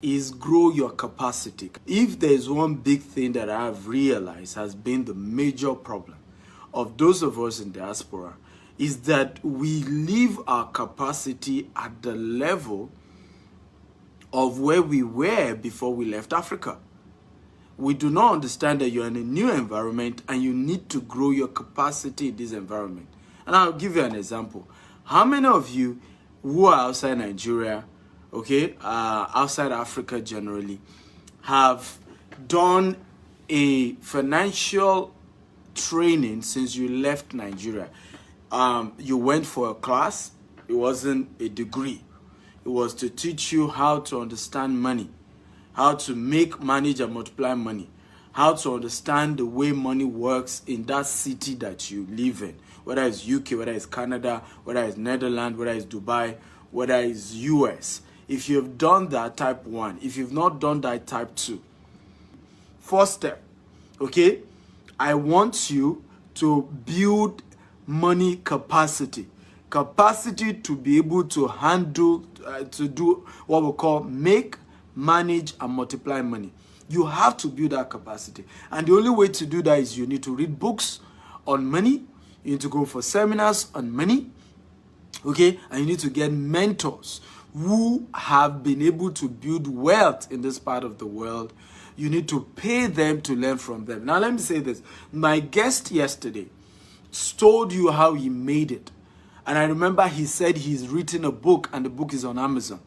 is grow your capacity. If there's one big thing that I have realized has been the major problem of those of us in diaspora, is that we leave our capacity at the level of where we were before we left Africa. We do not understand that you're in a new environment and you need to grow your capacity in this environment. And I'll give you an example. How many of you who are outside Nigeria, outside Africa generally, have done a financial training since you left Nigeria? You went for a class. It wasn't a degree. It was to teach you how to understand money, how to make, manage, and multiply money, how to understand the way money works in that city that you live in, whether it's UK, whether it's Canada, whether it's Netherlands, whether it's Dubai, whether it's US. If you've done that, type 1. If you've not done that, type 2. First step, okay? I want you to build money capacity. Capacity to be able to handle, to do what we call make, manage, and multiply money. You have to build that capacity. And the only way to do that is you need to read books on money. You need to go for seminars on money. Okay? And you need to get mentors who have been able to build wealth in this part of the world. You need to pay them to learn from them. Now, let me say this. My guest yesterday told you how he made it. And I remember he said he's written a book and the book is on Amazon.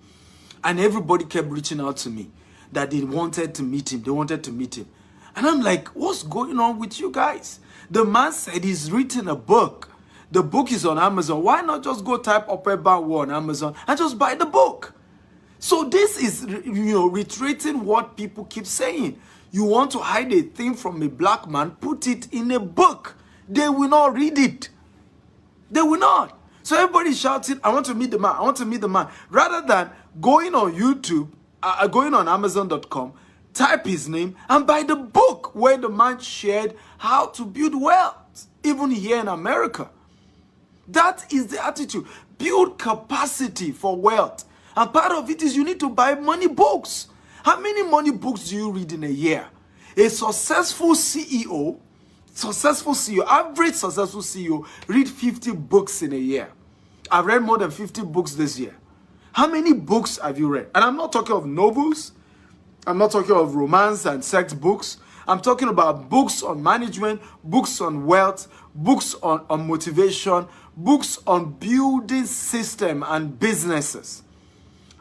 And everybody kept reaching out to me that they wanted to meet him. They wanted to meet him. And I'm like, what's going on with you guys? The man said he's written a book. The book is on Amazon. Why not just go type Upper War on Amazon and just buy the book? So this is, reiterating what people keep saying. You want to hide a thing from a black man, put it in a book. They will not read it. They will not. So everybody's shouting, I want to meet the man. I want to meet the man. Rather than going on YouTube, going on Amazon.com, type his name and buy the book where the man shared how to build wealth, even here in America. That is the attitude. Build capacity for wealth. And part of it is you need to buy money books. How many money books do you read in a year? A successful CEO, average successful CEO, read 50 books in a year. I've read more than 50 books this year. How many books have you read? And I'm not talking of novels. I'm not talking of romance and sex books. I'm talking about books on management, books on wealth, books on motivation, books on building system and businesses.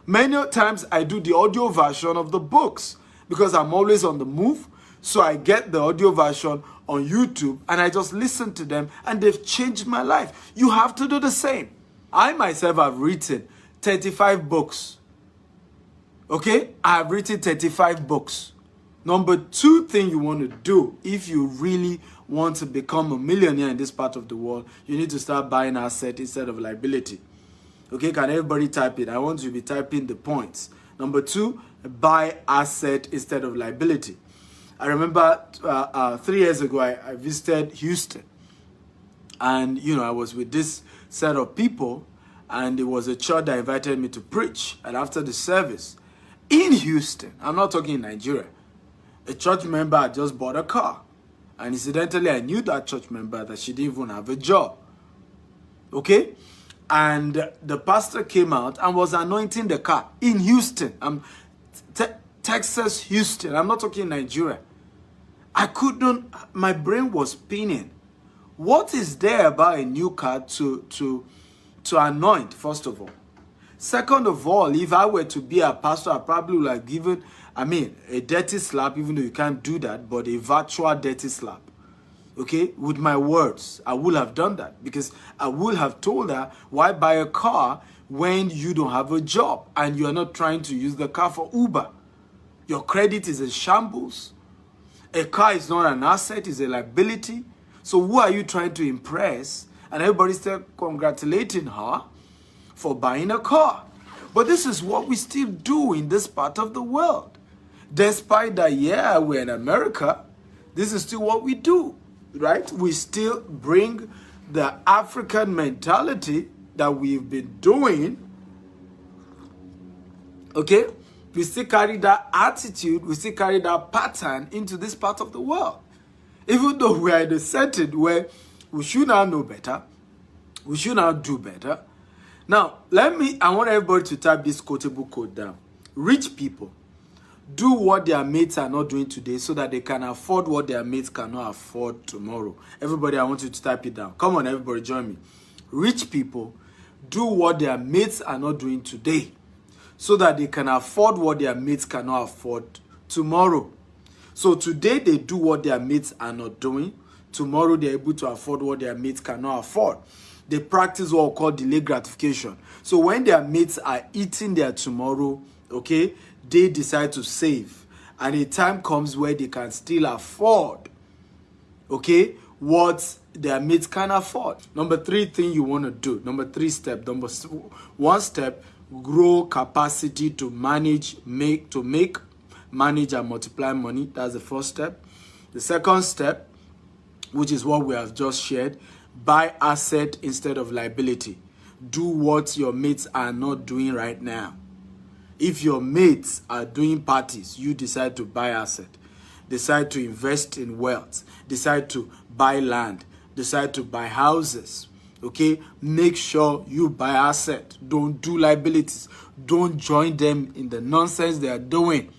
Many times I do the audio version of the books because I'm always on the move. So I get the audio version on YouTube and I just listen to them and they've changed my life. You have to do the same. I myself have written 35 books. Okay? I have written 35 books. Number 2 thing you want to do if you really want to become a millionaire in this part of the world, you need to start buying asset instead of liability. Okay, can everybody type it? I want you to be typing the points. Number 2, buy asset instead of liability. I remember 3 years ago, I visited Houston. And, I was with this set of people. And it was a church that invited me to preach. And after the service, in Houston, I'm not talking in Nigeria, a church member had just bought a car. And incidentally, I knew that church member that she didn't even have a job. Okay? And the pastor came out and was anointing the car in Houston. Texas, Houston. I'm not talking Nigeria. My brain was spinning. What is there about a new car to anoint, first of all? Second of all, if I were to be a pastor, I probably would have given, a dirty slap, even though you can't do that, but a virtual dirty slap. Okay, with my words, I would have done that because I would have told her, why buy a car when you don't have a job and you're not trying to use the car for Uber? Your credit is in shambles. A car is not an asset, it's a liability. So who are you trying to impress? And everybody's still congratulating her for buying a car. But this is what we still do in this part of the world. Despite that, we're in America, this is still what we do. Right? We still bring the African mentality that we've been doing, okay, We still carry that attitude, we still carry that pattern into this part of the world. Even though we are in a setting where we should now know better, we should now do better. Now, I want everybody to type this quotable quote down. Rich people do what their mates are not doing today so that they can afford what their mates cannot afford tomorrow. Everybody, I want you to type it down. Come on, everybody, join me. Rich people do what their mates are not doing today so that they can afford what their mates cannot afford tomorrow. So today they do what their mates are not doing. Tomorrow they're able to afford what their mates cannot afford. They practice what we call delayed gratification. So when their mates are eating their tomorrow, okay, they decide to save. And a time comes where they can still afford, okay, what their mates can afford. Number 3 thing you want to do. Number 3 step. Number 1 step, grow capacity to manage, make, manage and multiply money. That's the first step. The second step, which is what we have just shared, buy asset instead of liability. Do what your mates are not doing right now. If your mates are doing parties, you decide to buy asset. Decide to invest in wealth. Decide to buy land. Decide to buy houses. Okay? Make sure you buy asset. Don't do liabilities. Don't join them in the nonsense they are doing.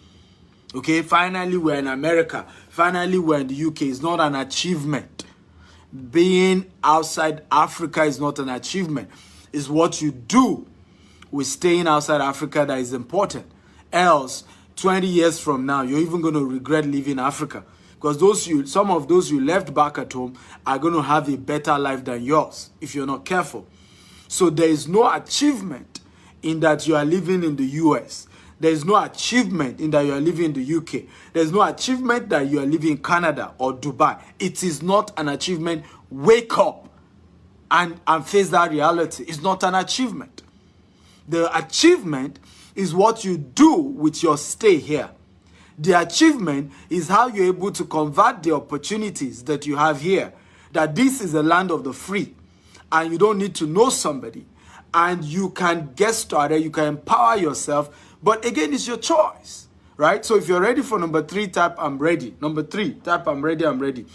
Okay? Finally, we're in America. Finally, we're in the UK. It's not an achievement. Being outside Africa is not an achievement. It's what you do with staying outside Africa that is important. Else, 20 years from now, you're even going to regret leaving Africa. Because some of those you left back at home are going to have a better life than yours if you're not careful. So there is no achievement in that you are living in the US. There is no achievement in that you are living in the UK. There is no achievement that you are living in Canada or Dubai. It is not an achievement. Wake up and face that reality. It's not an achievement. The achievement is what you do with your stay here. The achievement is how you're able to convert the opportunities that you have here. That this is the land of the free. And you don't need to know somebody. And you can get started. You can empower yourself. But again, it's your choice. Right? So if you're ready for number 3, type I'm ready. Number 3, type I'm ready, I'm ready.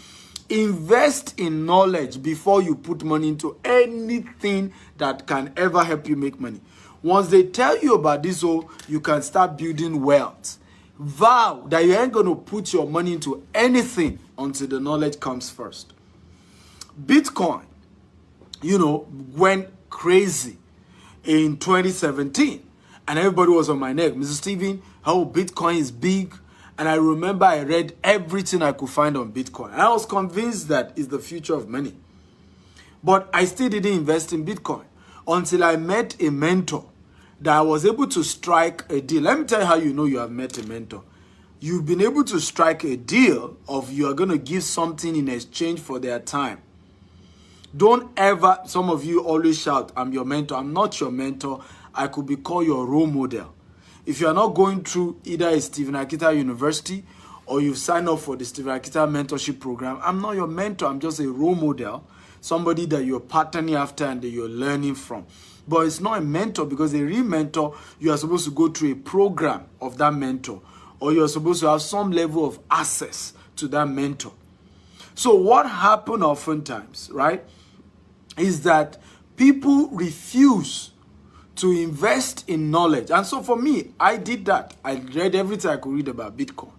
Invest in knowledge before you put money into anything that can ever help you make money. Once they tell you about this, you can start building wealth. Vow that you ain't going to put your money into anything until the knowledge comes first. Bitcoin, went crazy in 2017. And everybody was on my neck. Mr. Steven, how Bitcoin is big. And I remember I read everything I could find on Bitcoin. And I was convinced that it's the future of money. But I still didn't invest in Bitcoin until I met a mentor that I was able to strike a deal. Let me tell you how you know you have met a mentor. You've been able to strike a deal of you are going to give something in exchange for their time. Don't ever, some of you always shout, I'm your mentor. I'm not your mentor. I could be called your role model. If you are not going through either a Stephen Akita University or you've signed up for the Stephen Akita mentorship program, I'm not your mentor. I'm just a role model, somebody that you're patterning after and that you're learning from. But it's not a mentor, because a real mentor, you are supposed to go through a program of that mentor, or you're supposed to have some level of access to that mentor. So what happened oftentimes, right, is that people refuse to invest in knowledge. And so for me, I did that. I read everything I could read about Bitcoin.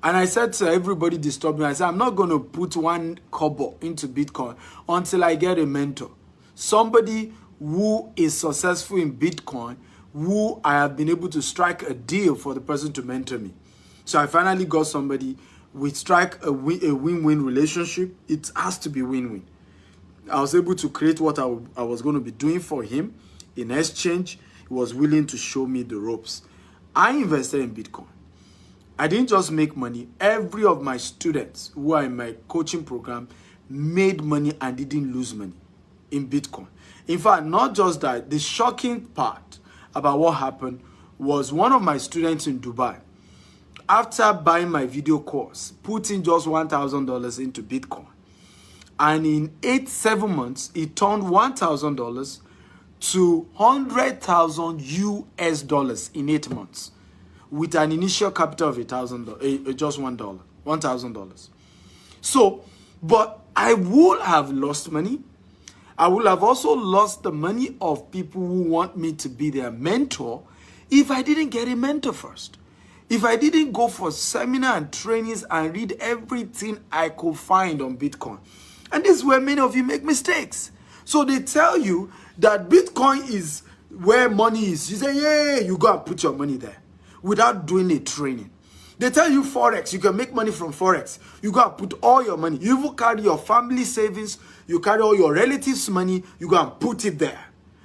And I said to everybody disturbed me, I said, I'm not going to put 1 kobo into Bitcoin until I get a mentor. Somebody who is successful in Bitcoin, who I have been able to strike a deal for the person to mentor me. So I finally got somebody. We strike a win-win relationship. It has to be win-win. I was able to create what I was going to be doing for him. In exchange, he was willing to show me the ropes. I invested in Bitcoin. I didn't just make money. Every of my students who are in my coaching program made money and didn't lose money in Bitcoin. In fact, not just that, the shocking part about what happened was one of my students in Dubai, after buying my video course, put in just $1,000 into Bitcoin. And in 7 months, he turned $1,000 to $100,000 US in 8 months. with an initial capital of $1,000, just $1,000. So, but I would have lost money. I would have also lost the money of people who want me to be their mentor if I didn't get a mentor first. If I didn't go for seminar and trainings and read everything I could find on Bitcoin. And this is where many of you make mistakes. So they tell you that Bitcoin is where money is. You say, yeah, you go and put your money there without doing a training. They tell you Forex, you can make money from Forex. You go and put all your money. You even carry your family savings, you carry all your relatives' money, you go and put it there.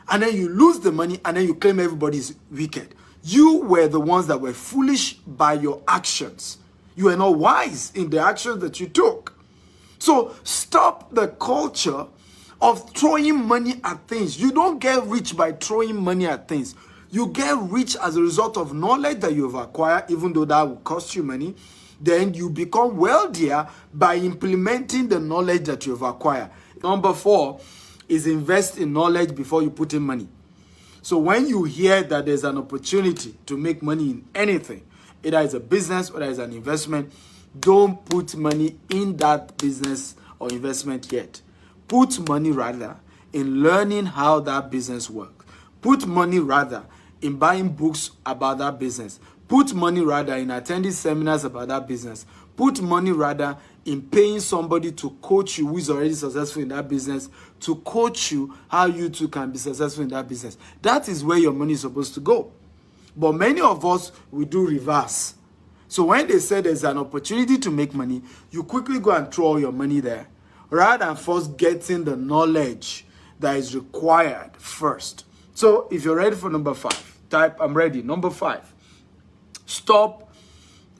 And then you lose the money and then you claim everybody's wicked. You were the ones that were foolish by your actions. You were not wise in the actions that you took. So stop the culture of throwing money at things. You don't get rich by throwing money at things. You get rich as a result of knowledge that you've acquired, even though that will cost you money. Then you become wealthier by implementing the knowledge that you've acquired. Number 4 is invest in knowledge before you put in money. So when you hear that there's an opportunity to make money in anything, either it's a business or it's an investment, don't put money in that business or investment yet. Put money rather in learning how that business works. Put money rather in buying books about that business. Put money rather in attending seminars about that business. Put money rather in paying somebody to coach you who is already successful in that business, to coach you how you too can be successful in that business. That is where your money is supposed to go. But many of us, we do reverse. So when they say there's an opportunity to make money, you quickly go and throw all your money there, rather than first getting the knowledge that is required first. So if you're ready for number 5, type I'm ready. Number 5, stop,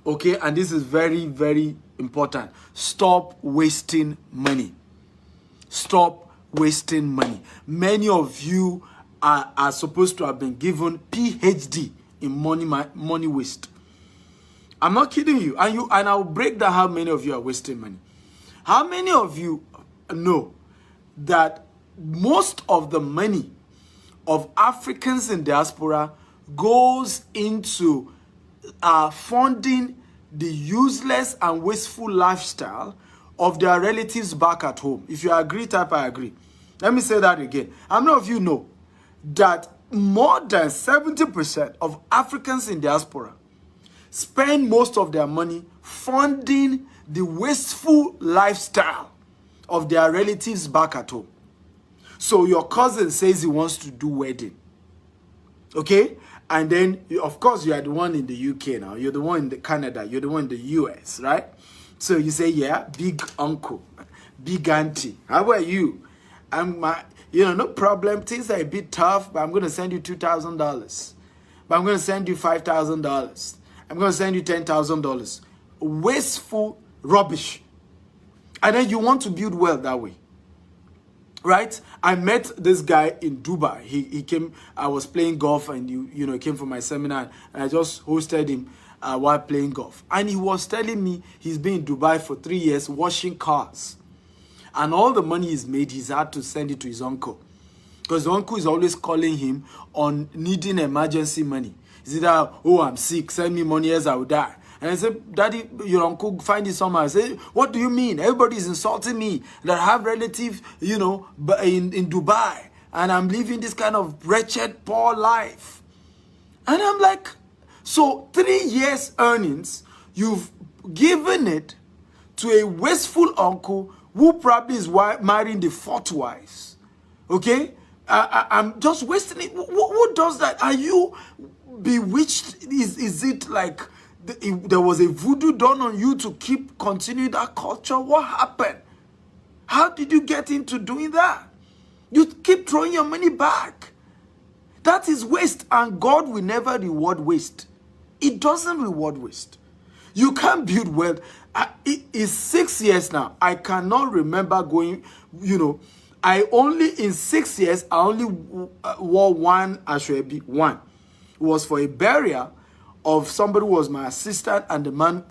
okay, and this is very, very important. Stop wasting money. Stop wasting money. Many of you are supposed to have been given PhD in money waste. I'm not kidding you. And I'll break down how many of you are wasting money. How many of you know that most of the money of Africans in diaspora goes into funding the useless and wasteful lifestyle of their relatives back at home? If you agree, type I agree. Let me say that again. How many of you know that more than 70% of Africans in diaspora spend most of their money funding the wasteful lifestyle of their relatives back at home? So your cousin says he wants to do wedding, okay? And then, of course, you are the one in the UK now. You're the one in the Canada. You're the one in the US, right? So you say, yeah, big uncle, big auntie. How about you? No problem. Things are a bit tough, but I'm going to send you $2,000. But I'm going to send you $5,000. I'm going to send you $10,000. Wasteful rubbish. And then you want to build wealth that way. Right? I met this guy in Dubai. He came, I was playing golf, and he came for my seminar, and I just hosted him while playing golf. And he was telling me he's been in Dubai for 3 years washing cars. And all the money he's made, he's had to send it to his uncle. Because the uncle is always calling him on needing emergency money. He said, oh, I'm sick, send me money else I will die. And I said, Daddy, your uncle find it somewhere. I said, what do you mean? Everybody's insulting me that I have relatives, in Dubai. And I'm living this kind of wretched, poor life. And I'm like, so 3 years earnings, you've given it to a wasteful uncle who probably is marrying the 4th wives. Okay? I'm just wasting it. Who does that? Are you bewitched? Is it like there was a voodoo done on you to keep continuing that culture? What happened? How did you get into doing that? You keep throwing your money back. That is waste, and God will never reward waste. It doesn't reward waste. You can't build wealth. It's 6 years now. I cannot remember going, in 6 years, I only wore one Ashwebi, one. It was for a burial of somebody who was my assistant, and the man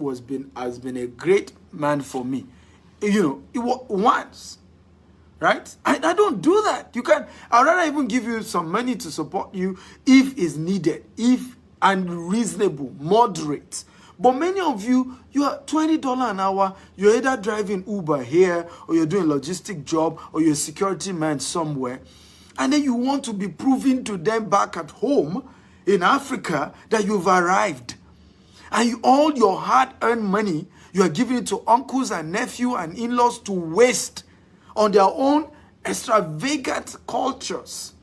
has been a great man for me. It was once, right? I don't do that. I'd rather even give you some money to support you if it's needed, if and reasonable, moderate. But many of you, you are $20 an hour. You're either driving Uber here, or you're doing a logistic job, or you're a security man somewhere. And then you want to be proving to them back at home in Africa that you've arrived. And all your hard-earned money, you are giving it to uncles and nephews and in-laws to waste on their own extravagant cultures.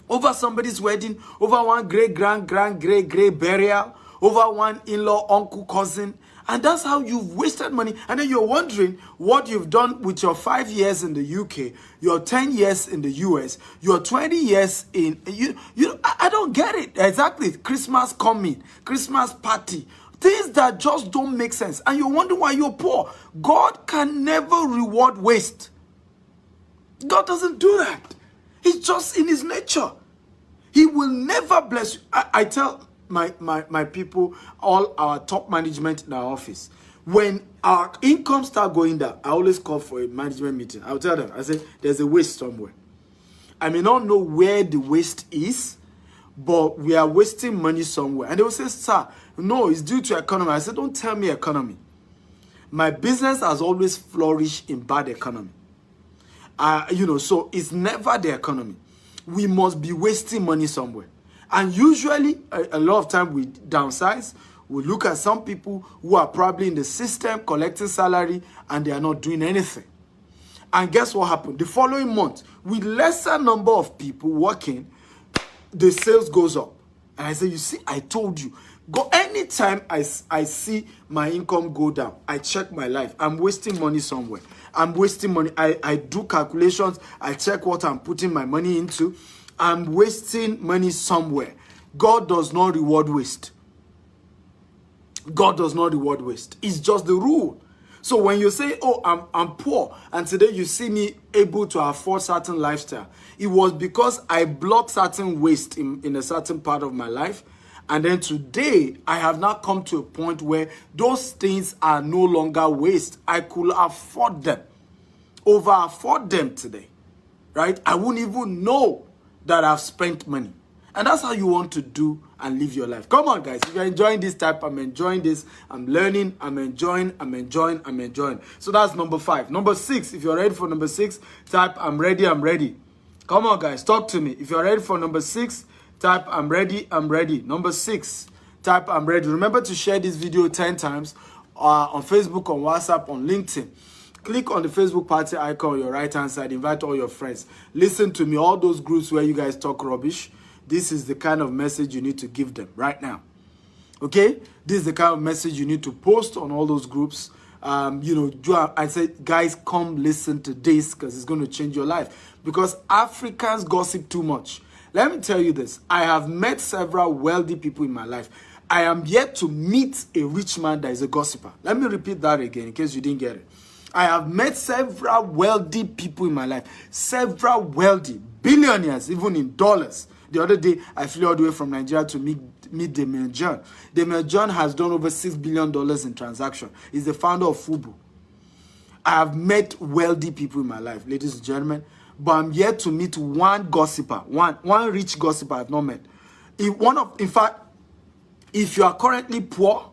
Over somebody's wedding, over one great burial, over one in-law, uncle, cousin. And that's how you've wasted money. And then you're wondering what you've done with your 5 years in the UK, your 10 years in the US, your 20 years in... I don't get it. Exactly. Christmas coming, Christmas party. Things that just don't make sense. And you wonder why you're poor. God can never reward waste. God doesn't do that. It's just in his nature. He will never bless you. I tell my people, all our top management in our office, when our income start going down, I always call for a management meeting. I'll tell them, I say, there's a waste somewhere. I may not know where the waste is, but we are wasting money somewhere. And they will say, sir, no, it's due to economy. I said, don't tell me economy. My business has always flourished in bad economy. So it's never the economy. We must be wasting money somewhere. And usually, a lot of time we downsize. We look at some people who are probably in the system collecting salary and they are not doing anything. And guess what happened? The following month, with lesser number of people working, the sales goes up. And I say, you see, I told you. Go anytime I see my income go down, I check my life. I'm wasting money somewhere. I'm wasting money. I do calculations. I check what I'm putting my money into. I'm wasting money somewhere. God does not reward waste. God does not reward waste. It's just the rule. So when you say, oh, I'm poor, and today you see me able to afford certain lifestyle, it was because I blocked certain waste in a certain part of my life. And then today, I have now come to a point where those things are no longer waste. I could afford them, over afford them today, right? I wouldn't even know that I've spent money. And that's how you want to do and live your life. Come on, guys. If you're enjoying this type, I'm enjoying this. I'm learning. I'm enjoying. So that's number 5. Number 6, if you're ready for number 6, type, I'm ready. Come on, guys. Talk to me. If you're ready for number 6, type, I'm ready. Number 6, type, I'm ready. Remember to share this video 10 times on Facebook, on WhatsApp, on LinkedIn. Click on the Facebook party icon on your right-hand side. Invite all your friends. Listen to me. All those groups where you guys talk rubbish, this is the kind of message you need to give them right now. Okay? This is the kind of message you need to post on all those groups. I said, guys, come listen to this because it's going to change your life. Because Africans gossip too much. Let me tell you this. I have met several wealthy people in my life. I am yet to meet a rich man that is a gossiper. Let me repeat that again in case you didn't get it. I have met several wealthy people in my life. Several wealthy, billionaires, even in dollars. The other day, I flew all the way from Nigeria to meet Damien John. Damien John has done over $6 billion in transaction. He's the founder of Fubu. I have met wealthy people in my life, ladies and gentlemen. But I'm yet to meet one gossiper, one rich gossiper I've not met. In fact, if you are currently poor,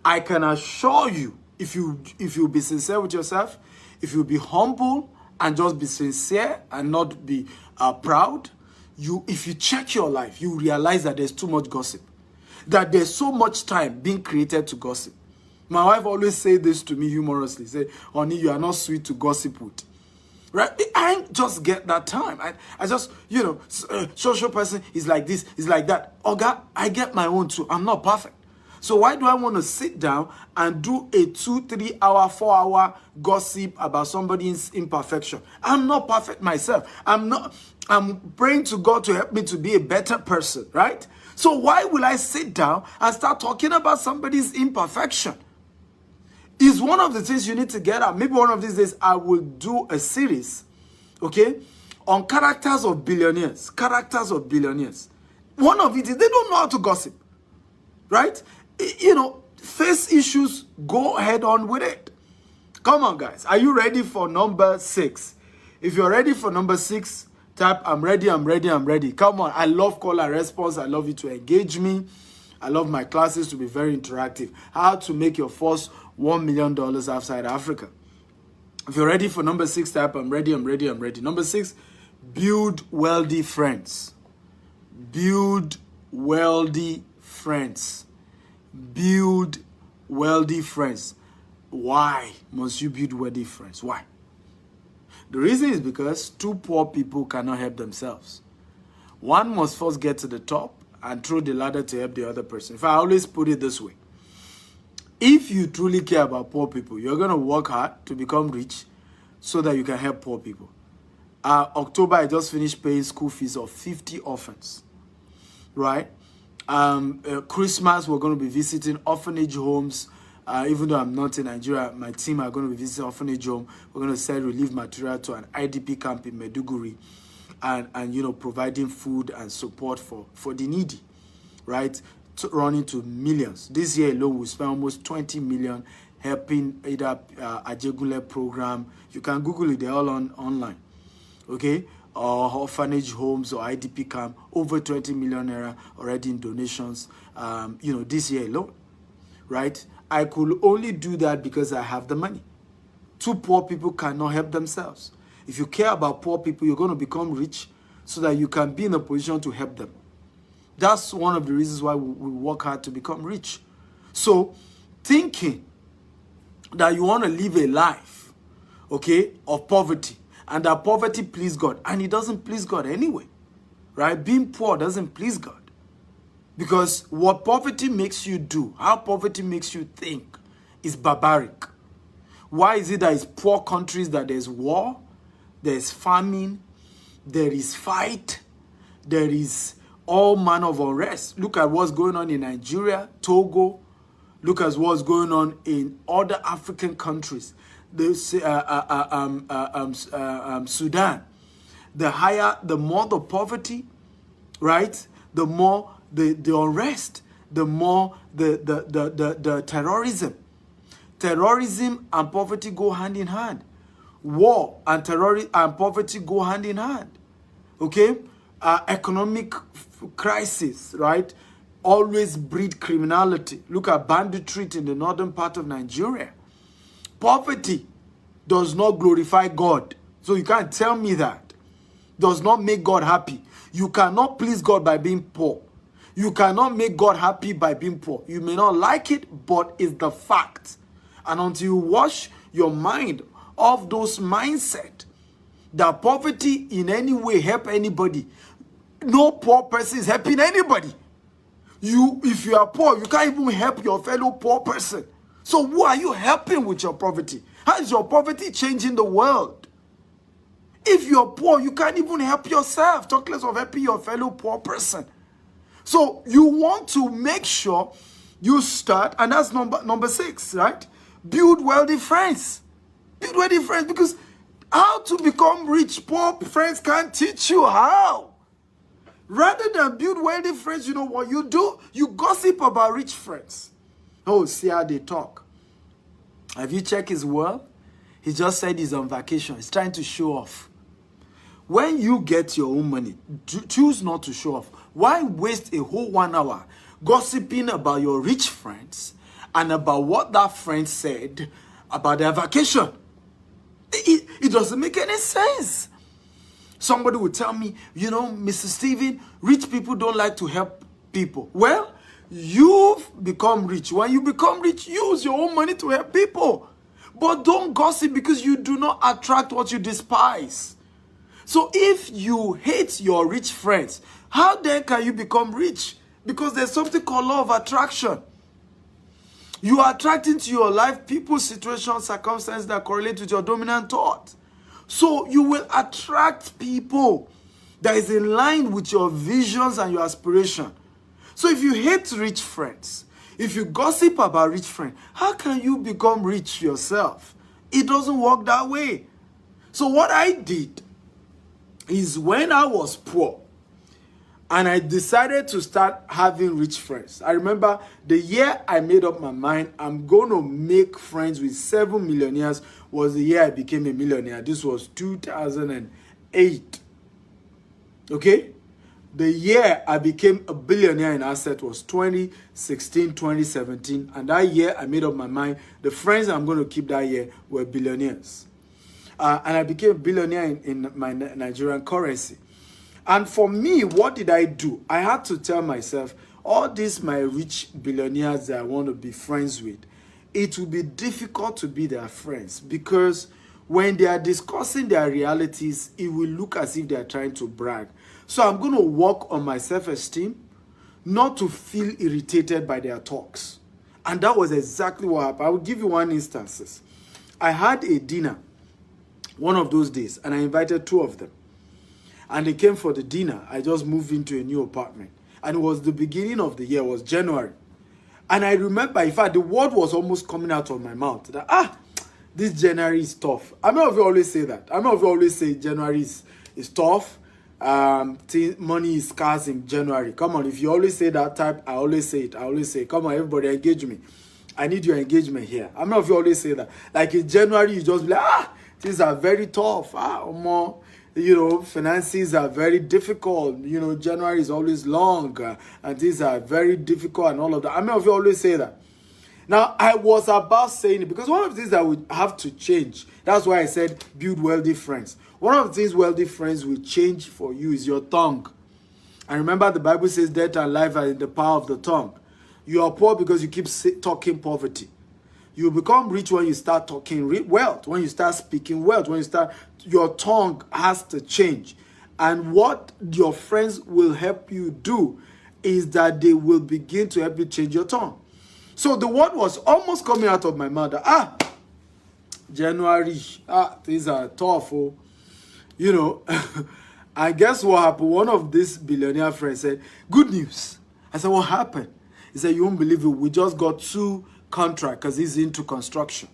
I can assure you, if you be sincere with yourself, if you be humble and just be sincere and not be proud, if you check your life, you realize that there's too much gossip, that there's so much time being created to gossip. My wife always say this to me humorously, say, honey, you are not sweet to gossip with. Right? I ain't just get that time. I just, social person is like this, is like that. Oh God, I get my own too. I'm not perfect. So why do I want to sit down and do a 2, 3 hour, 4 hour gossip about somebody's imperfection? I'm not perfect myself. I'm praying to God to help me to be a better person, right? So why will I sit down and start talking about somebody's imperfection? Is one of the things you need to get out. Maybe one of these days I will do a series, okay, on characters of billionaires. Characters of billionaires. One of it is they don't know how to gossip, right? Face issues, go head on with it. Come on, guys. Are you ready for number 6? If you're ready for number 6, type, I'm ready. Come on. I love call and response. I love you to engage me. I love my classes to be very interactive. How to make your first $1 million outside Africa. If you're ready for number 6, type I'm ready, I'm ready, I'm ready. Number 6, build wealthy friends. Build wealthy friends. Build wealthy friends. Why must you build wealthy friends? Why? The reason is because 2 poor people cannot help themselves. One must first get to the top and throw the ladder to help the other person. If I always put it this way, if you truly care about poor people, you're going to work hard to become rich so that you can help poor people. October, I just finished paying school fees of 50 orphans, right? Christmas, we're going to be visiting orphanage homes. Even though I'm not in Nigeria, my team are going to be visiting orphanage home. We're going to sell relief material to an IDP camp in Maiduguri, and you know, providing food and support for the needy, right? Running to millions. This year alone, we spent almost 20 million helping either Ajegunle program. You can Google it; they're all online. Okay, or orphanage homes or IDP camp. Over 20 million naira already in donations. You know, this year alone, right? I could only do that because I have the money. 2 poor people cannot help themselves. If you care about poor people, you're going to become rich so that you can be in a position to help them. That's one of the reasons why we work hard to become rich. So, thinking that you want to live a life, okay, of poverty, and that poverty please God, and it doesn't please God anyway, right? Being poor doesn't please God. Because what poverty makes you do, how poverty makes you think, is barbaric. Why is it that it's poor countries that there's war, there's famine, there is fight, there is all manner of unrest? Look at what's going on in Nigeria, Togo. Look at what's going on in other African countries. Sudan. The more the poverty, right? The more the unrest, the more the terrorism. Terrorism and poverty go hand in hand. War and terrorism and poverty go hand in hand. Okay? Economic crisis, right? Always breed criminality. Look at banditry in the northern part of Nigeria. Poverty does not glorify God. So you can't tell me that. Does not make God happy. You cannot please God by being poor. You cannot make God happy by being poor. You may not like it, but it's the fact. And until you wash your mind of those mindset that poverty in any way help anybody, no poor person is helping anybody. If you are poor, you can't even help your fellow poor person. So who are you helping with your poverty? How is your poverty changing the world? If you're poor, you can't even help yourself. Talk less of helping your fellow poor person. So you want to make sure you start, and that's number 6, right? Build wealthy friends. Build wealthy friends, because how to become rich, poor friends can't teach you how. Rather than build wealthy friends, you know what you do? You gossip about rich friends. Oh, see how they talk. Have you checked his world? He just said he's on vacation. He's trying to show off. When you get your own money, choose not to show off. Why waste a whole 1 hour gossiping about your rich friends and about what that friend said about their vacation? It doesn't make any sense. Somebody would tell me, you know, Mr. Steven, rich people don't like to help people. Well, you've become rich. When you become rich, use your own money to help people. But don't gossip, because you do not attract what you despise. So if you hate your rich friends, how then can you become rich? Because there's something called law of attraction. You are attracting to your life people, situations, circumstances that correlate with your dominant thought. So you will attract people that is in line with your visions and your aspiration. So if you hate rich friends, if you gossip about rich friends, how can you become rich yourself? It doesn't work that way. So what I did is, when I was poor and I decided to start having rich friends, I remember the year I made up my mind, I'm going to make friends with 7 millionaires, was the year I became a millionaire. This was 2008. Okay? The year I became a billionaire in asset was 2016, 2017. And that year I made up my mind. The friends I'm going to keep that year were billionaires. And I became a billionaire in my Nigerian currency. And for me, what did I do? I had to tell myself, all these my rich billionaires that I want to be friends with, it will be difficult to be their friends, because when they are discussing their realities, it will look as if they are trying to brag. So I'm going to work on my self-esteem, not to feel irritated by their talks. And that was exactly what happened. I will give you one instance. I had a dinner one of those days, and I invited 2 of them. And they came for the dinner. I just moved into a new apartment. And it was the beginning of the year, it was January. And I remember, in fact, the word was almost coming out of my mouth that, this January is tough. I know if you always say that. I know if you always say January is tough. Money is scarce in January. Come on, if you always say that type, I always say it. I always say, come on, everybody, engage me. I need your engagement here. I know if you always say that. Like in January, you just be like, things are very tough. More. Finances are very difficult. January is always long, and things are very difficult and all of that. I mean, if you always say that. Now, I was about saying it because one of the things that we have to change, that's why I said build wealthy friends. One of the things wealthy friends will change for you is your tongue. And remember, the Bible says death and life are in the power of the tongue. You are poor because you keep talking poverty. You become rich when you start talking wealth, when you start speaking wealth, your tongue has to change. And what your friends will help you do is that they will begin to help you change your tongue. So the word was almost coming out of my mouth. January, things are tough. And guess what happened? One of these billionaire friends said, good news. I said, what happened? He said, you won't believe it. We just got 2 contracts because he's into construction.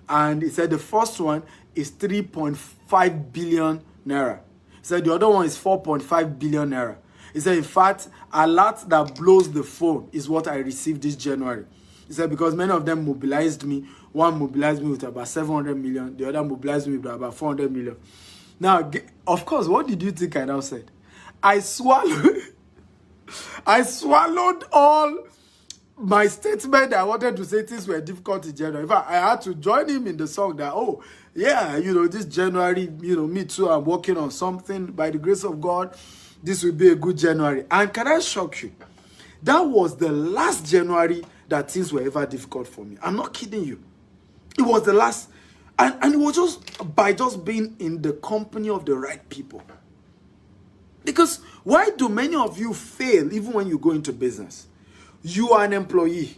And he said the first one is 3.5 billion naira. He said the other one is 4.5 billion naira. He said, in fact, a lot that blows the phone is what I received this January. He said, because many of them mobilized me. One mobilized me with about 700 million. The other mobilized me with about 400 million. Now, of course, what did you think I now said? I swallowed all my statement that I wanted to say things were difficult in January. In fact, I had to join him in the song that, this January, me too, I'm working on something. By the grace of God, this will be a good January. And can I shock you? That was the last January that things were ever difficult for me. I'm not kidding you. It was the last. And it was just by just being in the company of the right people. Because why do many of you fail even when you go into business? You are an employee.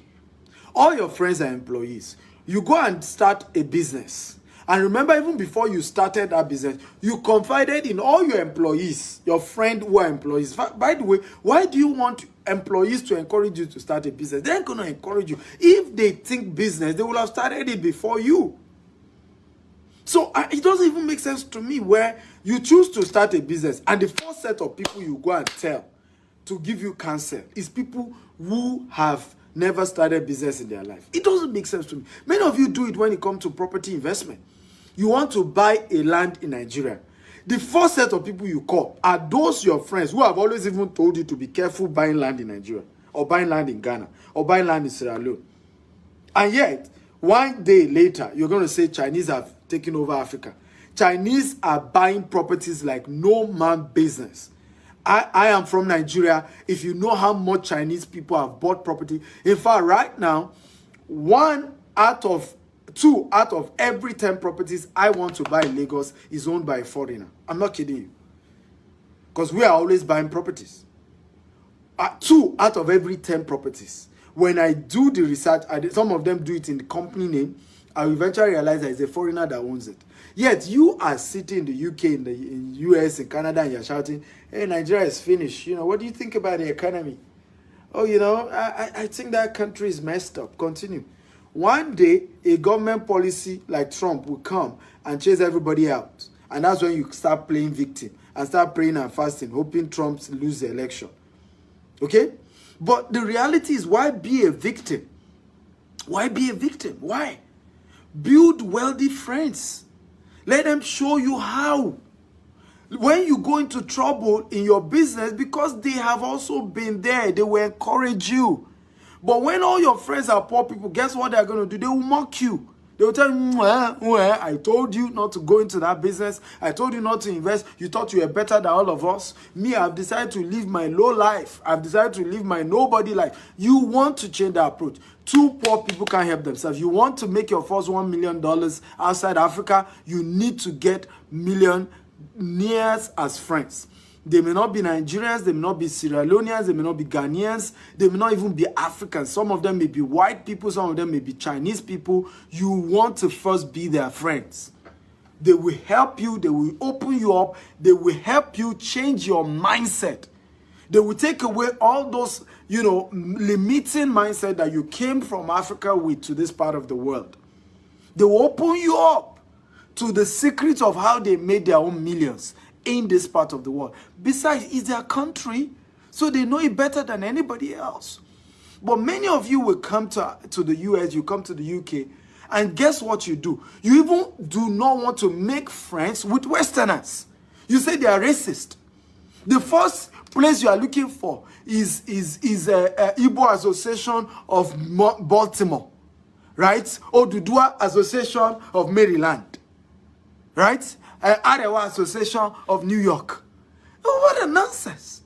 All your friends are employees. You go and start a business. And remember, even before you started that business, you confided in all your employees, your friends who are employees. By the way, why do you want employees to encourage you to start a business? They're going to encourage you. If they think business, they will have started it before you. So it doesn't even make sense to me where you choose to start a business and the first set of people you go and tell to give you counsel is people who have never started business in their life. It doesn't make sense to me. Many of you do it when it comes to property investment. You want to buy a land in Nigeria. The first set of people you call are those your friends who have always even told you to be careful buying land in Nigeria or buying land in Ghana or buying land in Sierra Leone. And yet, one day later, you're going to say Chinese have taken over Africa. Chinese are buying properties like no man business. I am from Nigeria. If you know how much Chinese people have bought property, in fact, right now, 2 out of every 10 properties I want to buy in Lagos is owned by a foreigner. I'm not kidding you. Because we are always buying properties. 2 out of every 10 properties. When I do the research, some of them do it in the company name. I will eventually realize that it's a foreigner that owns it. Yet you are sitting in the UK, in the US, in Canada, and you're shouting, hey, Nigeria is finished. What do you think about the economy? Oh, I think that country is messed up. Continue. One day, a government policy like Trump will come and chase everybody out. And that's when you start playing victim and start praying and fasting, hoping Trump loses the election. Okay? But the reality is, why be a victim? Why be a victim? Why? Build wealthy friends. Let them show you how. When you go into trouble in your business, because they have also been there, they will encourage you. But when all your friends are poor people, guess what they're going to do? They will mock you. They will tell you, I told you not to go into that business. I told you not to invest. You thought you were better than all of us. Me, I've decided to live my low life. I've decided to live my nobody life. You want to change that approach. Two poor people can't help themselves. You want to make your first $1 million outside Africa, you need to get millionaires as friends. They may not be Nigerians, they may not be Sierra Leoneans, they may not be Ghanaians, they may not even be Africans. Some of them may be white people, some of them may be Chinese people. You want to first be their friends. They will help you, they will open you up, they will help you change your mindset. They will take away all those, limiting mindset that you came from Africa with to this part of the world. They will open you up to the secrets of how they made their own millions in this part of the world. Besides, it's their country, so they know it better than anybody else. But many of you will come to the US, you come to the UK, and guess what you do? You even do not want to make friends with Westerners. You say they are racist. The first place you are looking for is Igbo Association of Baltimore, right? Oduduwa Association of Maryland, right? Arewa Association of New York. Oh, what a nonsense.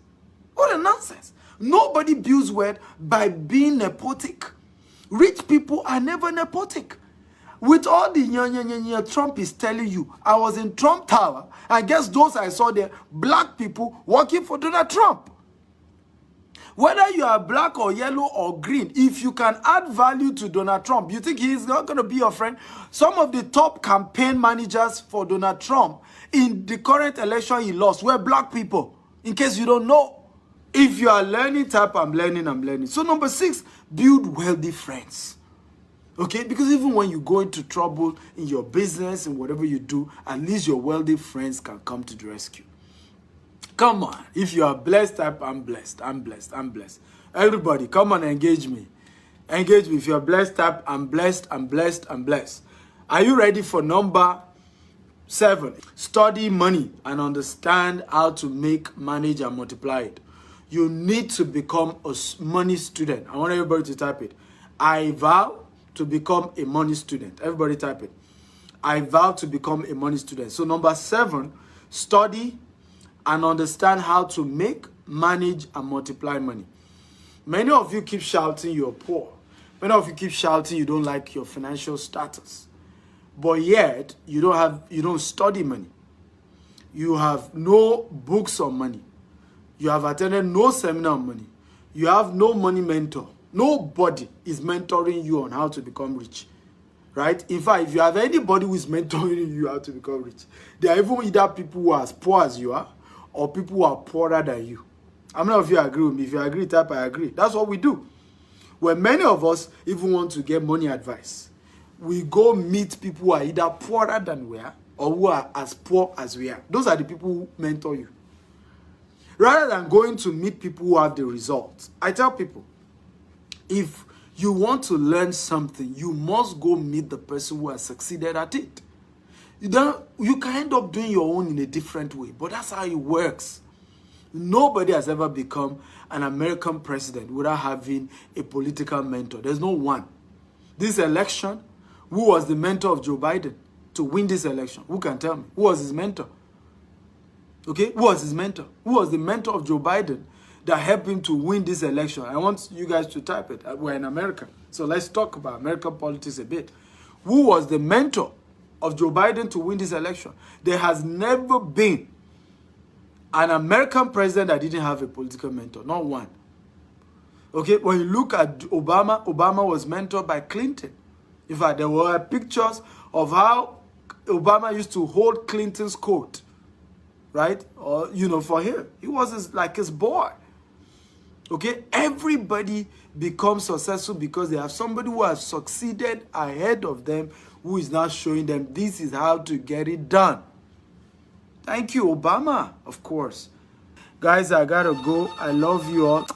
What a nonsense. Nobody builds wealth by being nepotic. Rich people are never nepotic. With all the Trump is telling you, I was in Trump Tower, and guess those I saw there, black people working for Donald Trump. Whether you are black or yellow or green, if you can add value to Donald Trump, you think he's not going to be your friend? Some of the top campaign managers for Donald Trump in the current election he lost were black people, in case you don't know. If you are learning, type I'm learning. So number 6, build wealthy friends. Okay, because even when you go into trouble in your business and whatever you do, at least your wealthy friends can come to the rescue. Come on. If you are blessed, type I'm blessed. Everybody, come on, engage me. Engage me. If you are blessed, type I'm blessed. Are you ready for number 7? Study money and understand how to make, manage, and multiply it. You need to become a money student. I want everybody to type it. I vow to become a money student. Everybody type it. I vow to become a money student. So number 7, study and understand how to make, manage, and multiply money. Many of you keep shouting you're poor. Many of you keep shouting you don't like your financial status. But yet, you don't study money. You have no books on money. You have attended no seminar on money. You have no money mentor. Nobody is mentoring you on how to become rich. Right? In fact, if you have anybody who is mentoring you how to become rich, they are even either people who are as poor as you are, or people who are poorer than you. How many of you agree with me? If you agree, type I agree. That's what we do. When many of us even want to get money advice, we go meet people who are either poorer than we are, or who are as poor as we are. Those are the people who mentor you. Rather than going to meet people who have the results, I tell people, if you want to learn something, you must go meet the person who has succeeded at it. You can end up doing your own in a different way, but that's how it works. Nobody has ever become an American president without having a political mentor. There's no one. This election, who was the mentor of Joe Biden to win this election? Who can tell me? Who was his mentor? Okay, who was his mentor? Who was the mentor of Joe Biden that helped him to win this election? I want you guys to type it. We're in America, so let's talk about American politics a bit. Who was the mentor of Joe Biden to win this election? There has never been an American president that didn't have a political mentor. Not one. Okay, when you look at Obama, Obama was mentored by Clinton. In fact, there were pictures of how Obama used to hold Clinton's coat, right? Or, for him. He was like his boy. Okay, everybody becomes successful because they have somebody who has succeeded ahead of them, who is now showing them this is how to get it done. Thank you, Obama, of course. Guys, I gotta go. I love you all.